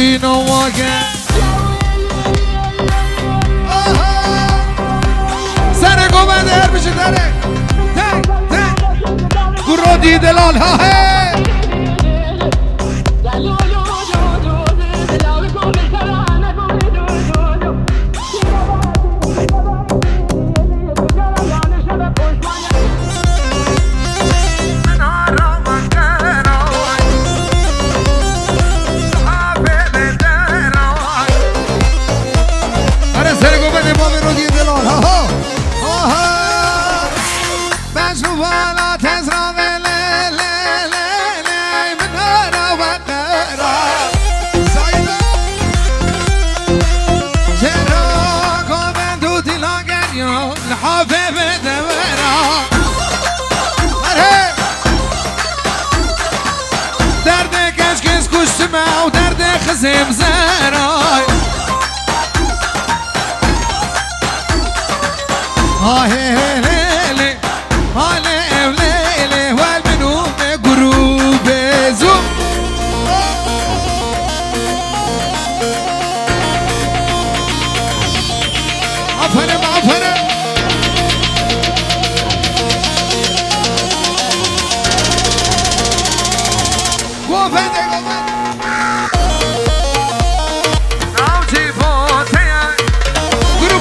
دين واقع سرق وبدر بشي درك قرودي دلال ها هي خزم زراي هاي ليلي هاي ليلي والمنوم قروب زوم عفرم عفرم وفدك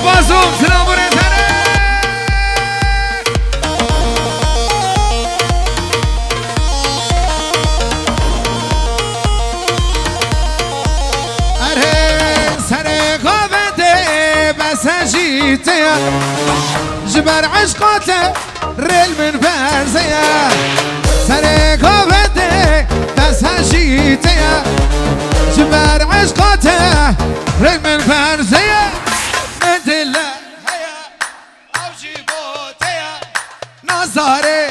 بازوم سلام ورتنه اره سر قابده بسجيته جبر عشقاته رل من فرزيه سر قابده بسجيته جبر عشقاته رل من فرزيه نظاري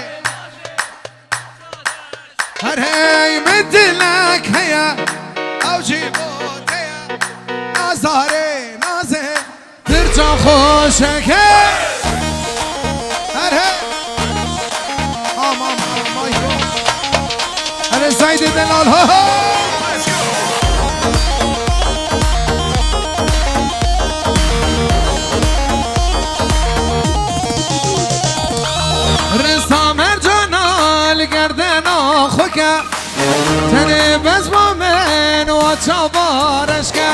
هر هی مدلك هيا او جيبوت هيا نظاري نازه ترجع خوشك هر هي ماي هر سعيد دلال هو تني بس من وتشابارش که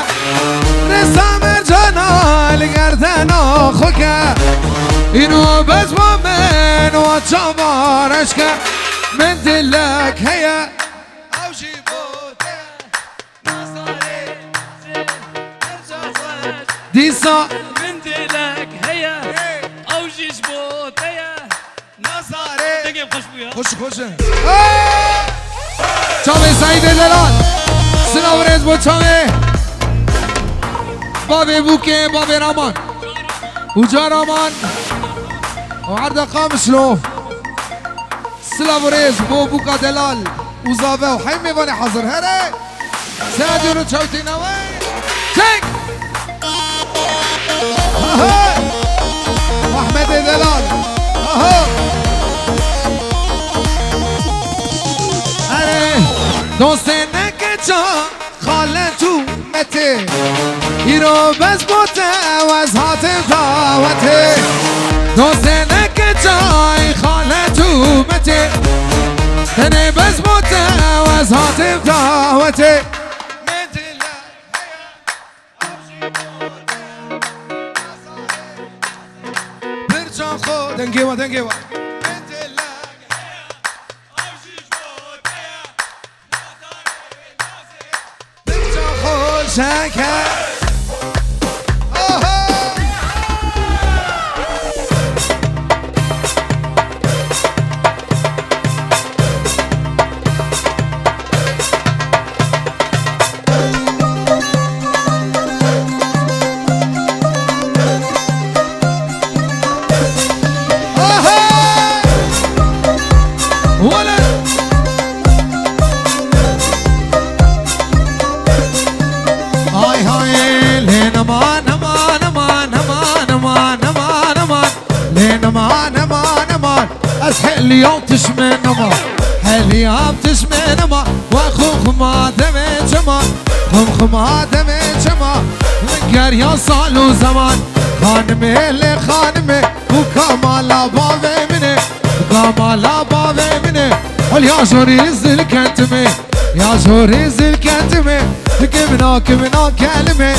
رسام جانا لگردن آخوکه اینو بس من وتشابارش که من دلک هیا او جیبوته نصاره دیسا من دلک هیا او جیبوته نصاره دقیقه خوش بویا خوشه چاوه سعید دلال سلام رز با چاوه بابه بوکه بابه رامان اوجا رامان و عرض قام شلو سلام رز با بوکا دلال اوزاوه و حیم میوانه حاضر هره سعدی رو چاوتی نوه چک احمد دلال دوست نکه جا خاله تو مته ایرو بز بوته و از حاتم دعوته دوست نکه جای خاله تو مته تنه بز بوته و از حاتم دعوته برجان خود دنگیوا دنگیوا شکر اليوم تشمن ما اليوم تشمن ما واخوك ما دمي جمال خم آدم جمال لنگر یا سال و زمان خانمه لخانمه و کامالا باوه منه کامالا باوه منه یا جوری زل کنتمه یا جوری زل کنتمه کمنا کمنا کلمه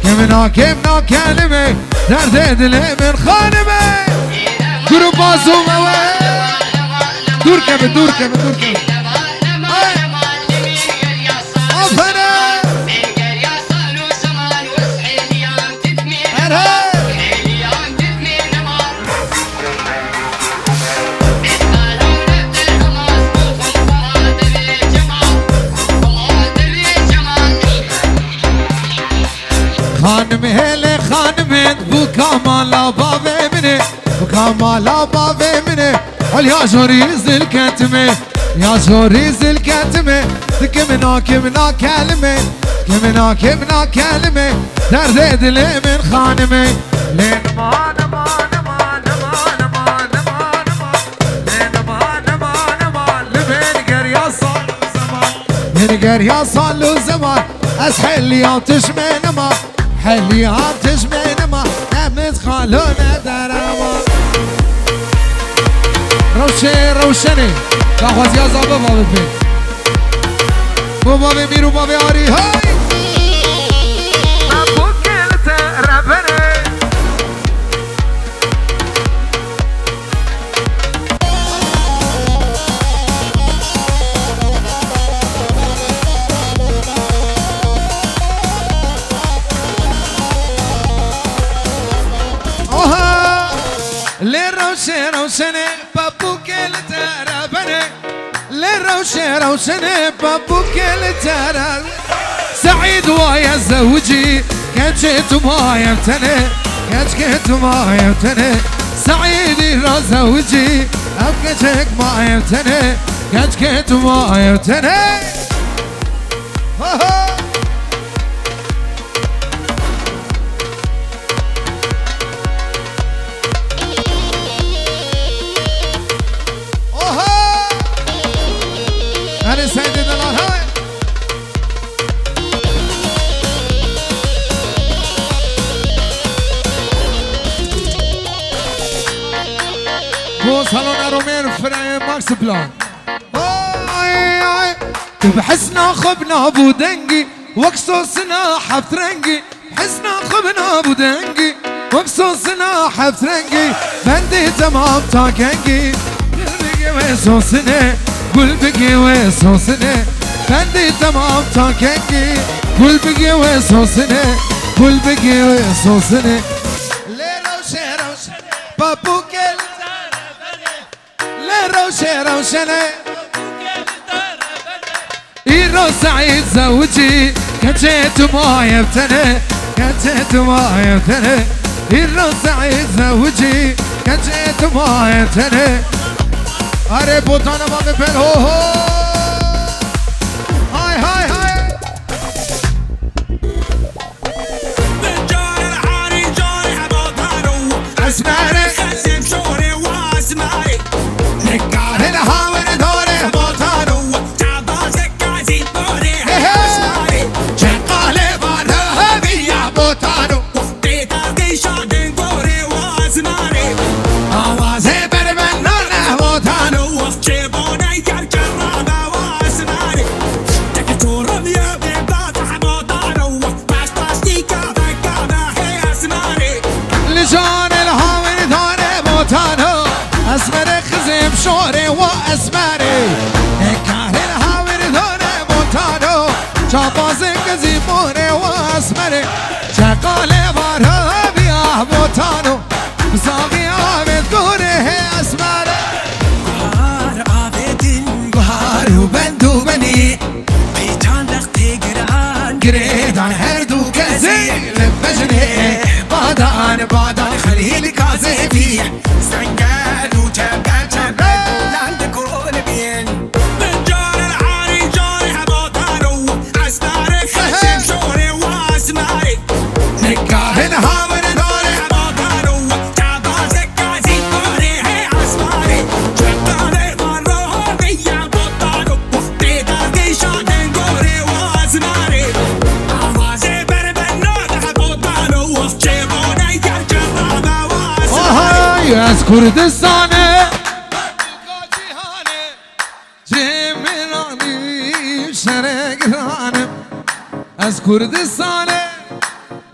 کمنا کمنا کلمه درد دل من خانمه درو بازومه دور کمه دور کمه دور کمه خانم هل خانم بو کامالا باوه منه بو کامالا باوه منه یا جوری زل کنتمه یا جوری زل کنتمه کمنا کمنا کلمه کمنا کمنا کلمه درد دل من خانمه لین ما نما نما نما نما نما لین ما نما نما لمن گریا سال و زمان من گریا سال و زمان از حلیاتش منما حلیاتش منما نمت خالونه درما روشنه کاغذی از آبه بابه پی بابه میرو بابه آری های من بکلت ربنه روشنه بابو كل ترابنه روشنه بابو كل ترابنه سعيد ويا زوجي كنت ما يفتنه كنت ما يفتنه سعيد را زوجي أبكتك ما يفتنه كنت ما يفتنه أنا سيد دلال هاي بو صالون رومين فرعي ماكس بلان بحسنا خبنا ابو دنقي وقصوصنا حفت رنقي حسنا خبنا ابو دنقي وقصوصنا حفت رنقي بندي تمام تاكنقي قلبي وصوصنا قل بقي وصوصنا بندي تمام تاكنقي قل بقي وصوصنا قل بقي وصوصنا روشنه بابو كل روشنه إيرو سعيد زوجي كنت ما يفتنه كنت ما يفتنه إيرو سعيد زوجي كنت ما يفتنه أري بوتانا ما بفل هو هاي هاي هاي بالجار الحاري جاري بوتانو أسمعني خزم شوري واسمعني نكار الهاور دوري بوتانو تعبازك عزيز بوري اسمعني شقالي بارها بيا بوتانو وقتي تاقي شادن بوري واسمعني آوازي برمنونه بوتانو جيبوني كركرابة واسمعني تكتورم يا بيباتح بوتانو باش باشتي كابا كابا هي اسمعني لجان الهاور دوري بوتانو اسمري خزم شوري واسمري كاره الهاور دوري بوتانو شابازك زيبوري واسمري شقالي بارها بيا بوتانو بزاغي عابد قوري هي اسمري بهار عابد بهار وبندو بني بيتان لختي قران قريدان هردو كزي لبجني بعدان خليل كازي فيه سنقال وجبال جبال عندك والبين بالجار العاري جاري هبوطانو اسماري خشم شوري واسماري نكاه الهامر دوري هبوطانو تعبازك عزيز بوري هي اسماري جبالي بروه بيا بوطانو وقتي داقي شادن قوري واسماري از کردستانه جمیرانی شرگرانه از کردستانه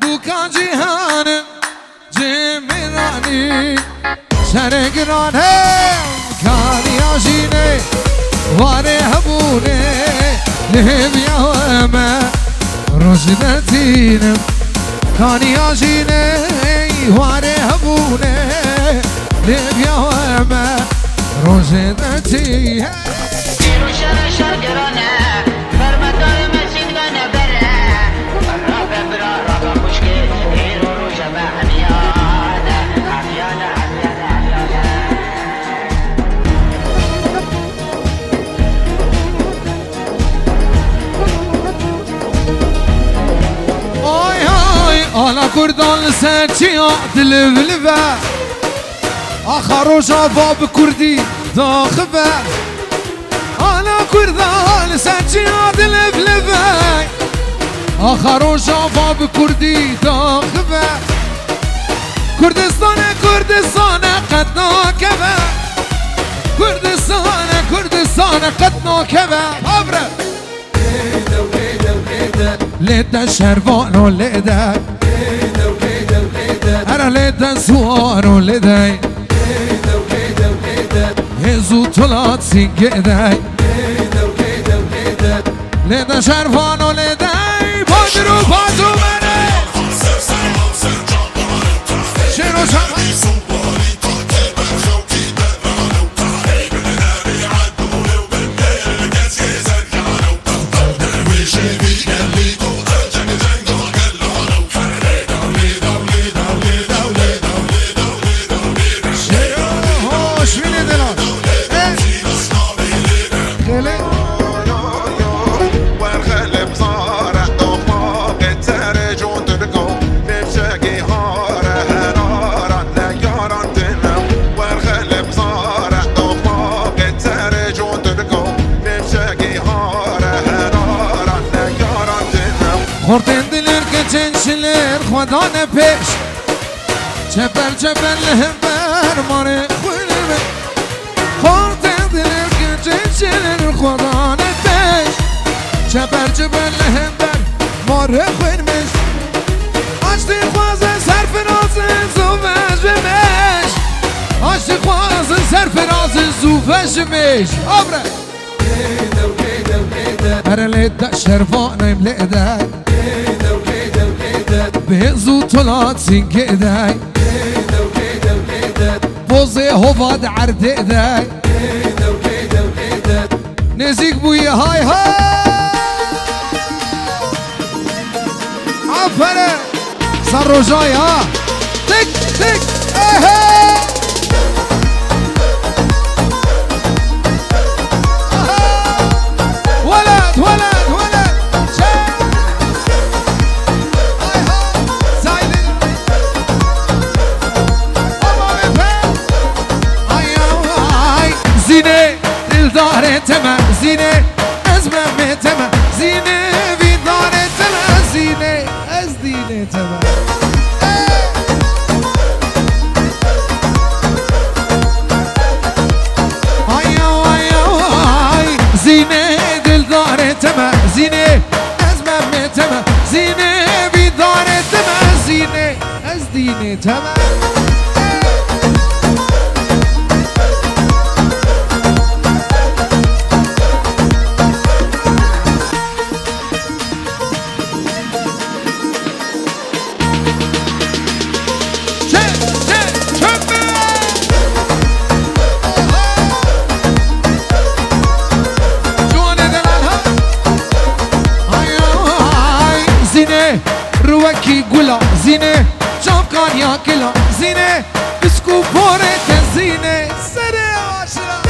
دوکا جیهانه جمیرانی شرگرانه کاری آجینه واره هبونه لهبیا اما رجدتینم کاری آجینه واره هبونه لهبیا اما رجدتینم أنا كردان ساتيا دلبلبة آخر جابا بكردي داخبة أنا كردان ساتيا دلبلبة آخر جابا بكردي داخبة كردستان كردستان قد ناكبة كردستان كردستان قد ناكبة أبرد ليدا شربان وليدا أنا ليدا سوار وليدا هزو طلعت سنجدا ليدا شربان وليدا بادرو بادرو مني شنو شمع خورتين دلر كتن شلر خدانه پیش چپل چپل لهبر ماره خونه خورتين دلر كتن شلر خدانه پیش چپل چپل لهبر ماره خونه آشتی خوازه سرف رازه زوفش بمش آشتی خوازه سرف رازه زوفش بمش آبره هر لیده شرفانه لیده بهزو طلعت سنجداي بوزي هوفاد عردداي نزيك بويا هاي هاي عفره صار رجاي ها تك تك ايه ولد ولد ولد زينة دلدار تما زينة أزمة تما زينة في دار تما زينة أزدينة تما زينة دلدار تما زينة أزمة تما زينة في دار تما زينة أزدينة تما روكي قولا زينة شابكان يا كلا زينة بسكو بورة زينة سنة عشرة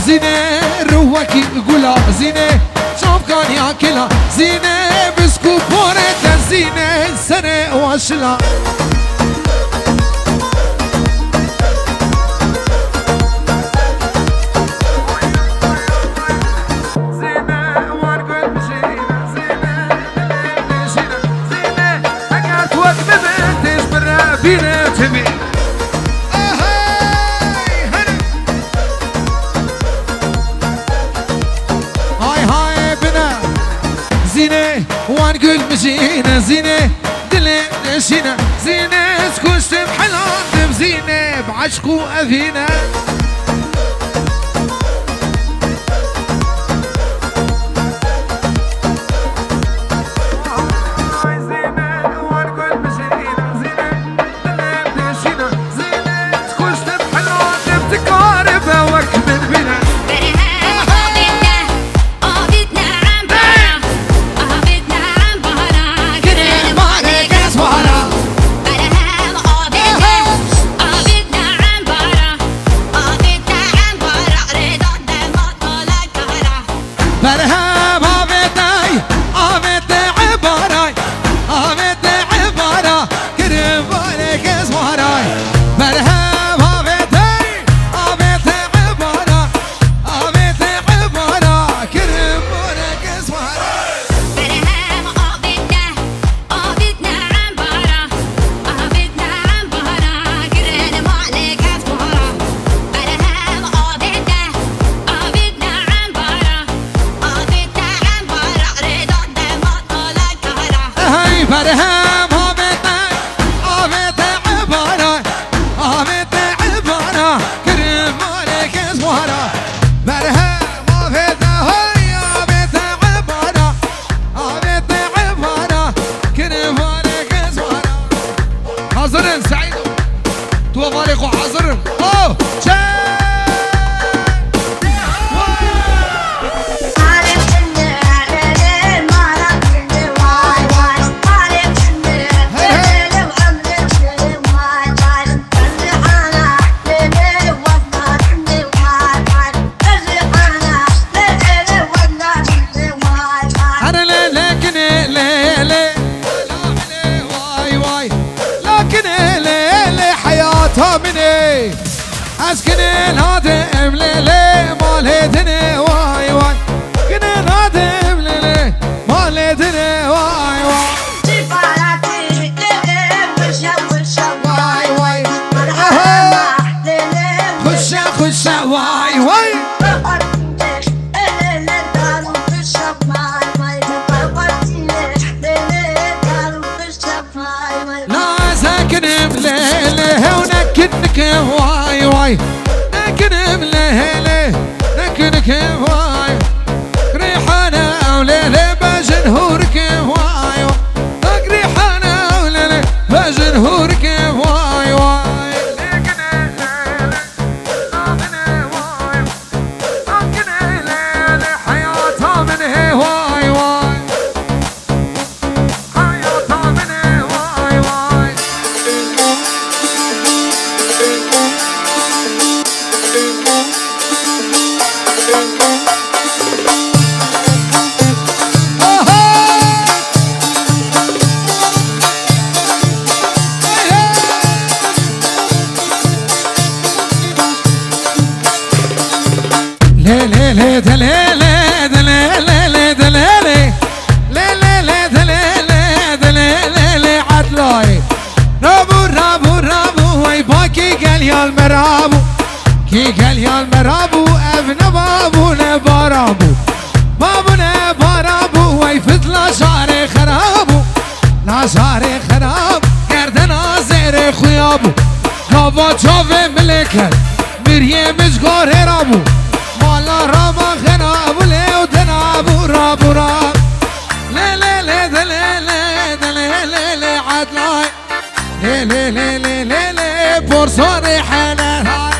زينة روكي قولا زينة شابكان يا كلا زينة بسكو بورة زينة سنة عشرة زينة وارقل بشي زينب عشقو أذينا حاضرين سعيد تو فريق حاضرين اوه مني اسكن الهادم ليلي مال هدني واي واي كن الهادم ليلي مال هدني واي واي جبالاتي ليلي وشا وشا واي واي خشا خشا واي واي لا ساكن بليلي ونكنك واي واي نكن بليلي نكنك واي ريحانة وليلي بجنهورك واي واي ريحانة وليلي بجنهورك واي واي حياتها من هي واي واي حياتها من هي واي واي ليلي دليلي دليلي دليلي ليلي دليلي دليلي عدلاي رابو رابو رابو وي باكي قال يا المرابو كي قال يا المرابو ابن بابو نبارابو بابو نبارابو وي فتلا شاري خرابو لا شاري خراب گردنا زير خيابو كابا چاوه ملكل مريه مجگار رابو مالا راما خنابو ليو دنابو رابو راب ليلي دليلي دليلي عدلاي ليلي ليلي ليلي بورصوري حلال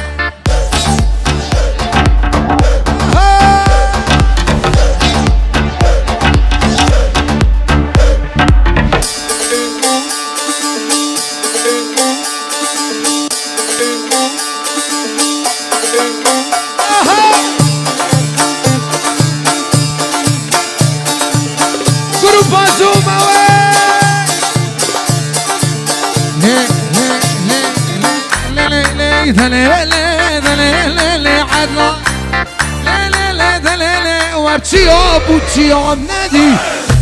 ابو تشيام نادي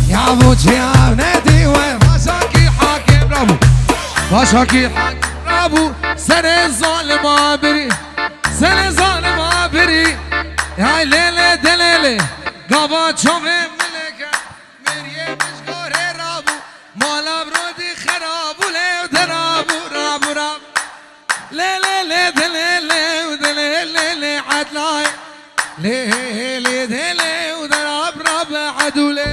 يا ابو تشيام نادي ومشاكي حاكم رابو مشاكي حاكم رابو سنة ظالم عابري سنة ظالم عابري يا ليلة دليلة قابا تشوفي ملكة مريم مشكور رابو مالا برودي خرابو ليو درابو رابو رابو لي لي لي دلي لي ودلي لي لي عدلاي لي لي دلي ودراب راب عدولي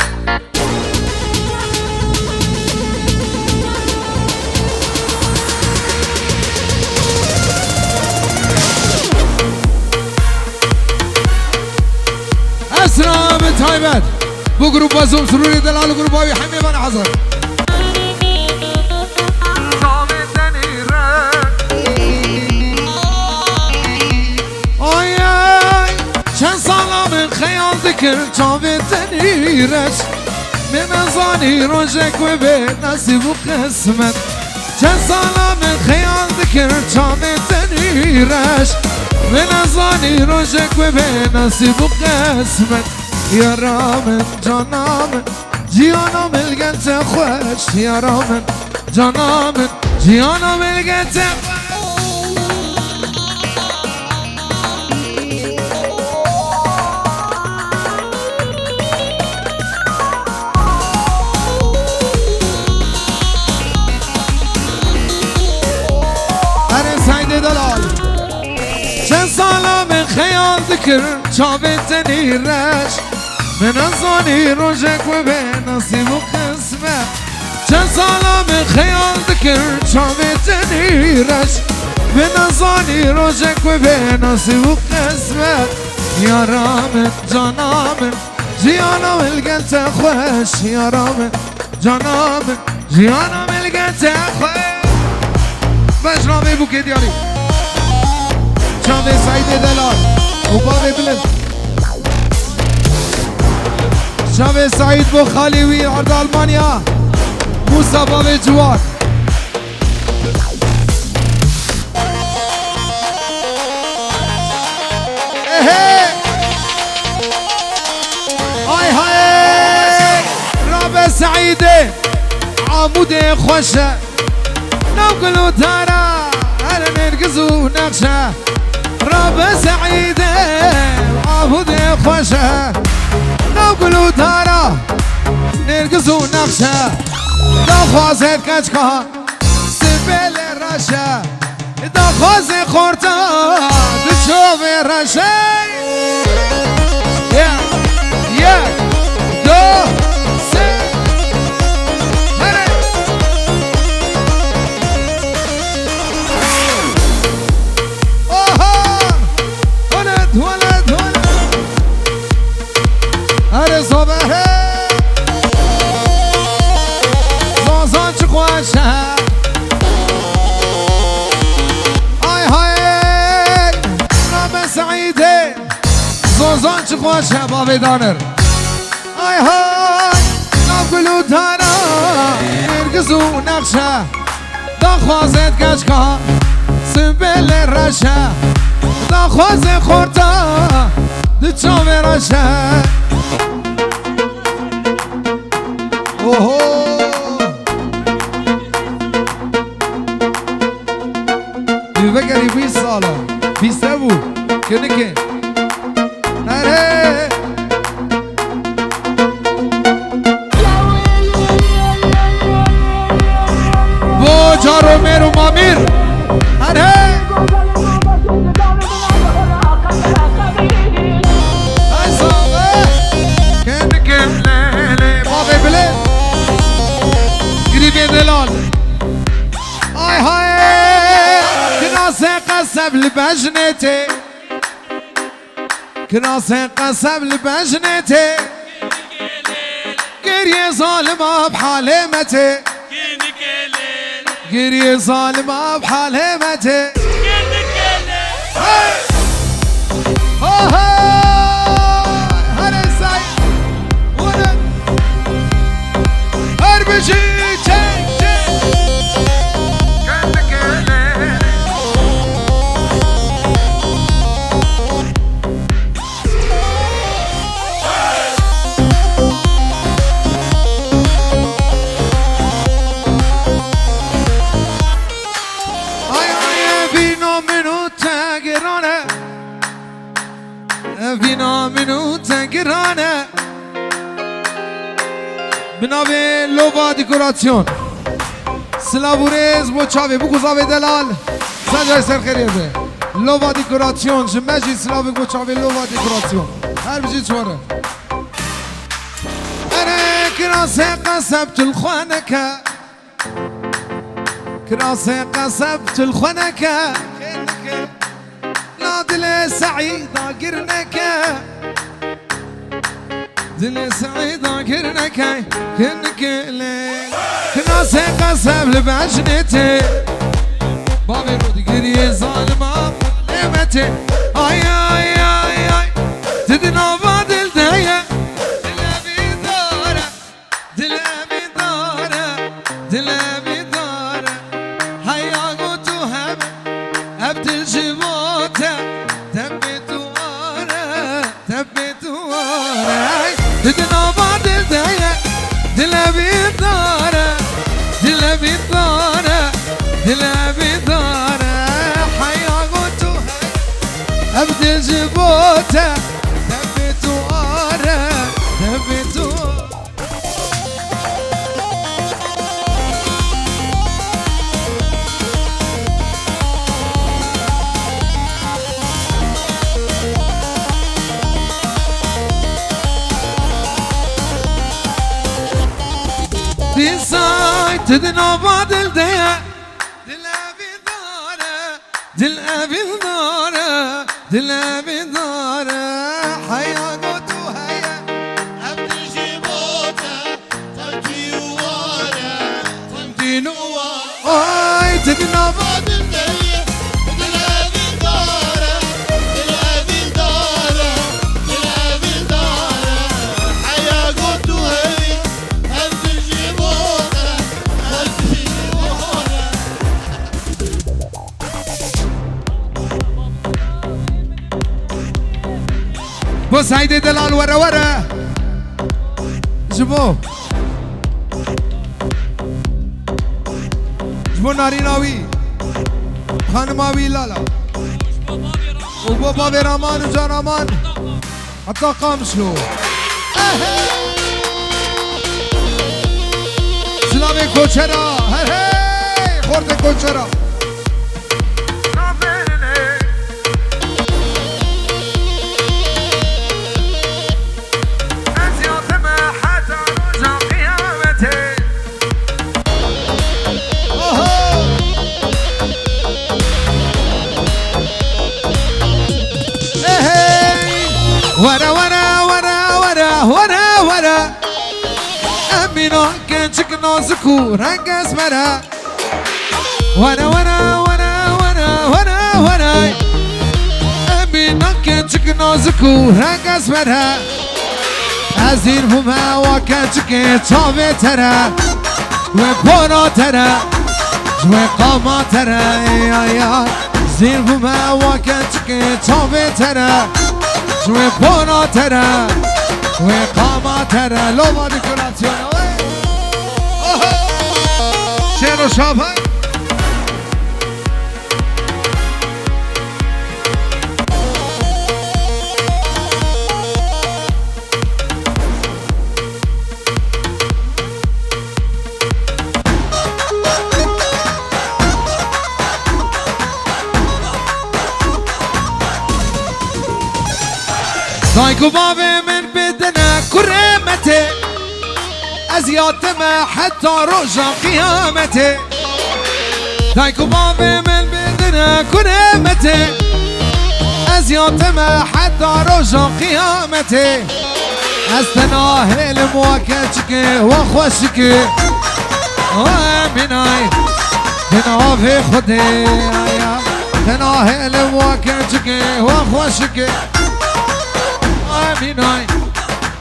اسرع بتايمت بو جروب بازوم سروري دلال جروب هاوي حمي بنا حضر چند سالا من خیال ذکر چاوی تنیرش من ازانی روشک و به نصیب و قسمت چند سالا من خیال ذکر چاوی تنیرش من ازانی روشک و به نصیب و قسمت یارامن جانامن جیانم الگنت خوش یارامن جانامن جیانم الگنت خوش چند سالا من خیال ذکر چاوی تنیرش من ازانی روشک و به نصیب و قسمت چند سالا من خیال ذکر چاوی تنیرش من ازانی روشک و به نصیب و قسمت یارامن جانامن جیانم الگنت خوش یارامن جانامن جیانم الگنت خوش بجنامه بوکه دیاری شامه سعید دلال اوباوی بلند شامه سعید بو خالیوی عرض آلمانیا موسا باوی جوار آی های راب سعید عمود خوشه نوگلو تارا هل نرگزو نقشه راب سعيدة عبود خوشه نوگلو تارا نرگزو نقشه دا خوازد کچکا سبیل رشه دا خواز خورتا دو چوب رشه یک دو سه زازان چه خوشه آی های راب سعیده زازان چه خوشه بابی دانر آی های نوگلو تارا نرگزو نقشه دا خوازد کشکا سنبل رشه دا خواز خورتا دو چاوی رشه اوهو بگری 20 سالا 20 بود که نکن نره با جارو میرو مامیر نره دلال آی های کناس قصب لبجنته کناس قصب لبجنته گریه ظالمه بحالمته گریه ظالمه بحالمته هر سعید ولد هر بشی بینا منو تنگرانه بناوی لوبا دیکوراسیون سلاوریز بو چاوی بو گذاوی دلال سجای سر خیریه لووا دیکوراسیون جمجی سلاوی گوچاوی لووا دیکوراسیون هر بجی چواره أنا كراسي قصبت الخنكة كراسي قصبت الخنكة لا دل سعيدة قرنكة دل سعيدة قرنكة كنك ليل كراسي قصب لبعجنتي بابي رود قري ظالمة مظلمتي آي آي آي آي تدنا بادل دايا دلابي دارة هيا قوتو هم أبد الجبوتة تبيتو وارا تبيتو وارا تدنا بعد الداية دلابي دارة دلابي دارة دلابي دارة هيا قوتو هم أبد الجبوتة تبيتو وارا تبيتو ديساي تدنا بعد الديا دلابي دارة دلابي دارة دلابي دارة حيا قوتو هيا عبد الجبوتة تمتي وارا تمتي نوارا اي تدنا بعد الدنيا دلابي دارة دلابي دارة دلابي دارة حيا قوتو هي عبد الجبوتة تمتي وارا بص هيدي دلال ورا ورا جبو جبو ناريناوي خانماوي لالا وبابا رامان وجارامان حتى قامشلو سلامي كوچرا هي خورد كوچرا ورا ورا ورا ورا ورا ورا أمينا كنشك نازكو رنگ اسمرا ورا ورا ورا ورا ورا ورا أمينا كنشك نازكو رنگ اسمرا ازیر بوما و كنشك چاوه ترا و پورا ترا و قاما ترا زیر بوما و كنشك چاوه ترا شوي بونا ترى وقاما ترى لو ما ديكوراسيون شيرو شابه دايكو بابي من بدنا كرامتي أزياد ما حتى رجع قيامتي دايكو بابي من بدنا كرامتي أزياد ما حتى رجع قيامتي أستناهل مواكاتك وخوشك ومناي هنا في خدي تناهل مواكاتك وخوشك مینای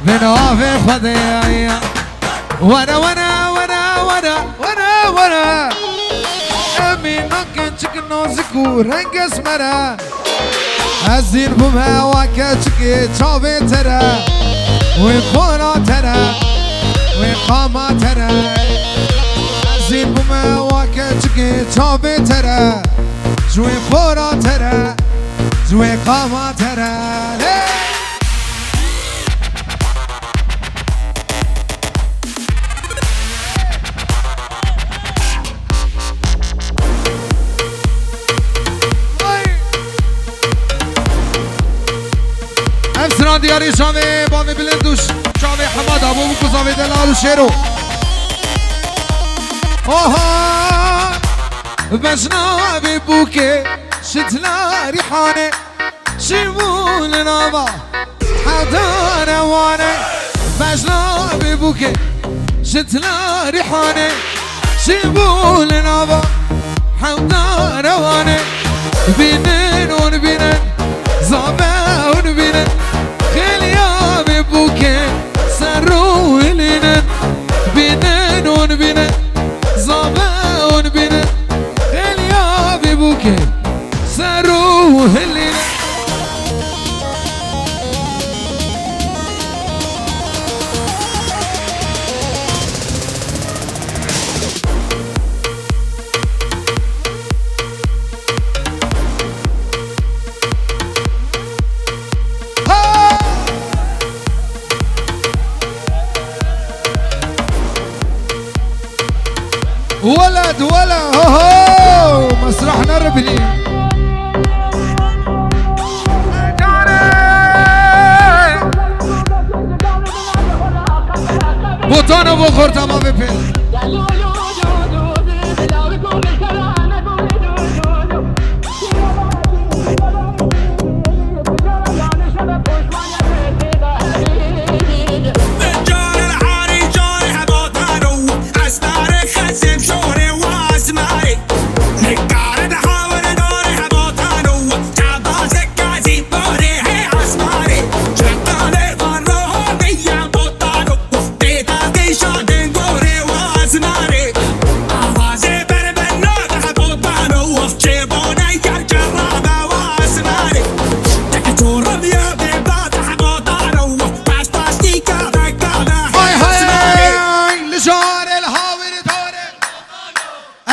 بناف خدای ورا ورا ورا ورا ورا ورا امینا کنچک نازکو رنگ اسمرا از زیر بومه و کچک چاوه تره و پورا تره و قاما تره از زیر بومه و کچک چاوه تره جوی پورا تره جوی قاما تره بلان دیاری شاوه باوی بلندوش شاوه حماد ابو بکو زاوی دلال و شیرو آها بجنابي بوكي شتلا ريحاني شيبون نابا حضانا وانا بجنابي بوكي شتلا ريحاني شيبون نابا حضانا وانا بينن ونبينن زابا ونبينن خليا ببوكي سرو لينن بينن ونبينن زابا ونبينن خليا ببوكي سرو لينن ولد ولا هو مسرحنا ربني بوتانا بخور تمام بپل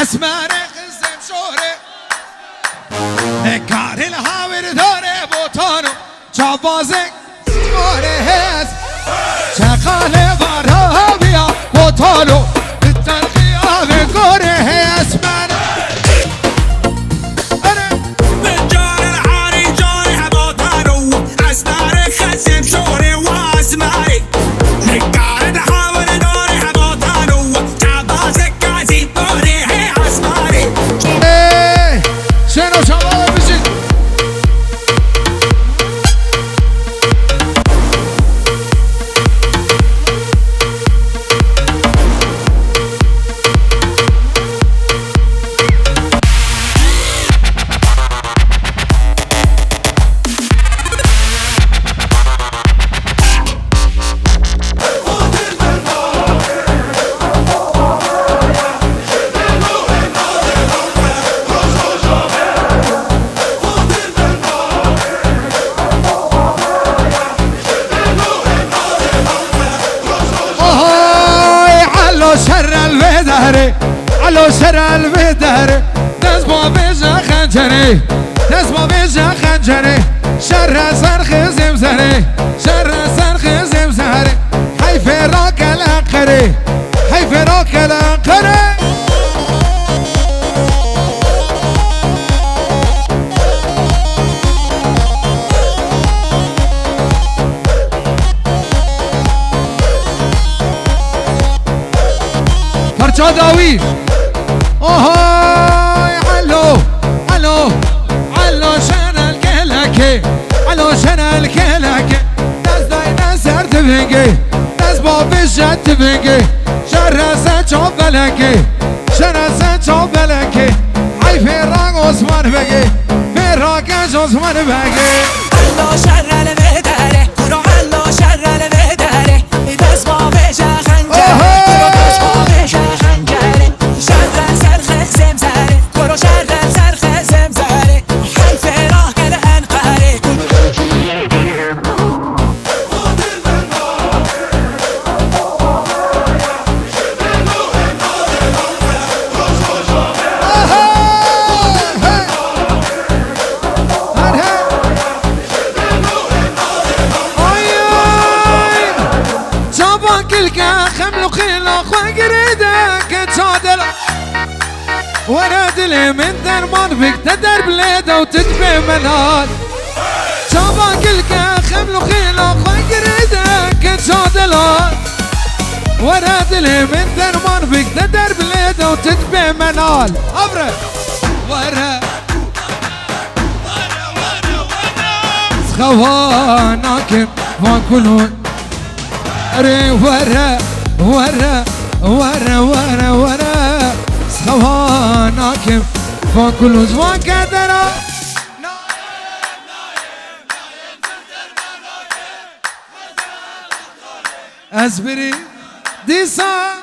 اسمانه قزم شوره نکار الهاور داره بوتانو چابازک ماره هست چقاله بارها بیا بوتانو التنقیه به گوره هست منه بجار الحاری جاره بوتانو اسمانه قزم شوره و اسمانه نکار الهاور داره بوتانو چابازک قزم ماره شنو شباب بشید علو شر البدر دست با بجا خنجره دست با بجا خنجره شر سرخ زمزره شر سرخ زمزره حیف را کلقره حیف را کلقره پرچا داوی اوهاي علو علو علو شن الكلكي علو شن الكلكي ناس داينا سر تبنجي ناس بابي شد تبنجي شرسة شوبلكي شرسة شوبلكي عي فراق عثمان بگي فراق عثمان بگي علو شر البدره كرو علو شر البدره ناس بابي شا خنجر ورد لي من درمان فيك تدر بليده وتدفي منال شابك الكاخ مملوخي لا خيريدك تشادلان ورا دلي من درمان بك تدر بليده وتتبع منال ابرد ورا خواناكم واكلون ري ورا ورا ورا ورا ورا خواناكم واكلون زوان كدرا أزبري ديسا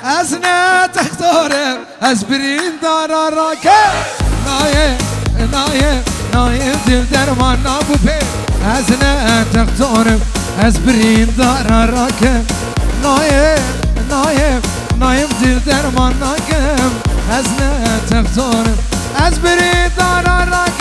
أزنا تختارم أزبرين دارا راكب نايم نايم نايم دل درمان نابو بي أزنا تختارم أزبرين دارا راكب نايم نايم نايم دل درمان ناكم أزنا تختارم أزبرين دارا راكب